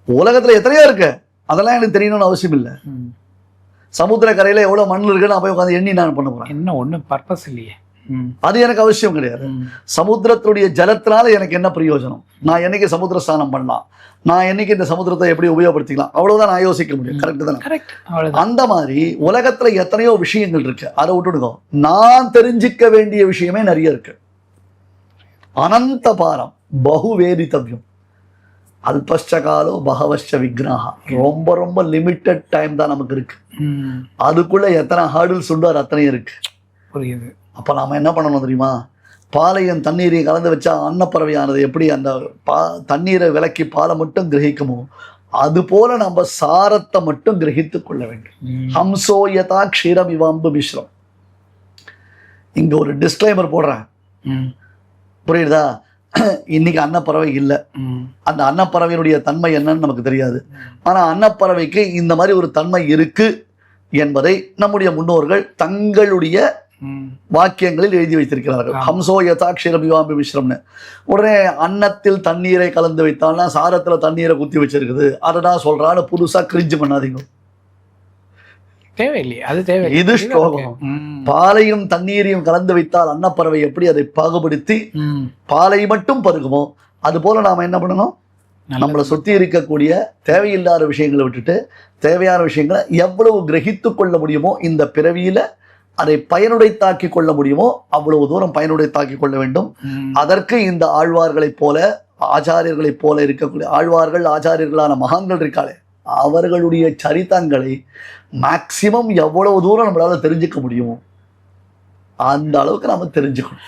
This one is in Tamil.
உலகத்துல எத்தனையோ இருக்கு, அதெல்லாம் எனக்கு தெரியணும்னு அவசியம் இல்லை. சமுத்திர கரையில எவ்வளவு மண் இருக்குன்னு நான் போய் உட்காந்து எண்ணி நான் பண்ண போறேன்? என்ன ஒண்ணு பர்பஸ் இல்லையே, அது எனக்கு அவசியம் கிடையாது. சமுத்திரத்துடைய ஜலத்தினால எனக்கு என்ன பிரயோஜனம்? நான் என்னைக்கு சமுத்திர ஸ்நானம் பண்ணலாம், நான் என்னைக்கு இந்த சமுத்திரத்தை எப்படி உபயோகப்படுத்திக்கலாம், அவ்வளவுதான் நான் யோசிக்க முடியும். கரெக்ட் தானே? அந்த மாதிரி உலகத்துல எத்தனையோ விஷயங்கள் இருக்கு, அதை விட்டுடுங்க. நான் தெரிஞ்சிக்க வேண்டிய விஷயமே நிறைய இருக்கு. அனந்த பாரம் பகு வேதித்தவ்யம் அல்பஷ்ட காலோ பகவஷ்ட விக்னஹா. ரொம்ப ரொம்ப லிமிட்டட் டைம் தான் நமக்கு இருக்கு. அதுக்குள்ள எத்தனை ஹார்டில்ஸ் உண்டோ அது அத்தனையும் இருக்கு. புரியுது. அப்ப நாம என்ன பண்ணணும் தெரியுமா? பாலையும் தண்ணீரையும் கலந்து வச்சா அன்னப்பறவையானது எப்படி அந்த தண்ணீரை விலக்கி பாலை மட்டும் கிரகிக்குமோ, அது போல நம்ம சாரத்தை மட்டும் கிரகித்து கொள்ள வேண்டும். ஹம்சோயதா க்ஷீரம் இவாம்பு மிஸ்ரம். இங்க ஒரு டிஸ்க்ளைமர் போடுறேன், புரியுதா? இன்னைக்கு அன்னப்பறவை இல்லை, அந்த அன்னப்பறவையினுடைய தன்மை என்னன்னு நமக்கு தெரியாது. ஆனா அன்னப்பறவைக்கு இந்த மாதிரி ஒரு தன்மை இருக்கு என்பதை நம்முடைய முன்னோர்கள் தங்களுடைய வாக்கியங்களில் எழுதி வைத்திருக்கிறார்கள். ஹம்சோ யதா க்ஷீரம் இவாம்பு மிஸ்ரம்னு. உடனே அன்னத்தில் தண்ணீரை கலந்து வைத்தால்னா சாரத்துல தண்ணீரை குத்தி வச்சிருக்குது, அதான் சொல்றான்னு புதுசா கிரிஞ்சு பண்ணாதீங்க. தேவையில்லை, அது தேவை. இது ஸ்லோகம். பாலையும் தண்ணீரையும் கலந்து வைத்தால் அன்னப்பறவை எப்படி அதை பாகுபடுத்தி பாலை மட்டும் பருகுமோ, அது போல நாம என்ன பண்ணணும்? நம்மளை சுத்தி இருக்கக்கூடிய தேவையில்லாத விஷயங்களை விட்டுட்டு தேவையான விஷயங்களை எவ்வளவு கிரகித்து கொள்ள முடியுமோ, இந்த பிறவியில அதை பயனுடைத்தாக்கி கொள்ள முடியுமோ அவ்வளவு தூரம் பயனுடைத்தாக்கி கொள்ள வேண்டும். அதற்கு இந்த ஆழ்வார்களைப் போல ஆச்சாரியர்களைப் போல இருக்கக்கூடிய ஆழ்வார்கள் ஆச்சாரியர்களான மகான்கள் இருக்காளே, அவர்களுடைய சரித்தங்களை மேக்சிமம் எவ்வளவு தூரம் நம்மளால தெரிஞ்சுக்க முடியுமோ அந்த அளவுக்கு நாம தெரிஞ்சுக்கணும்.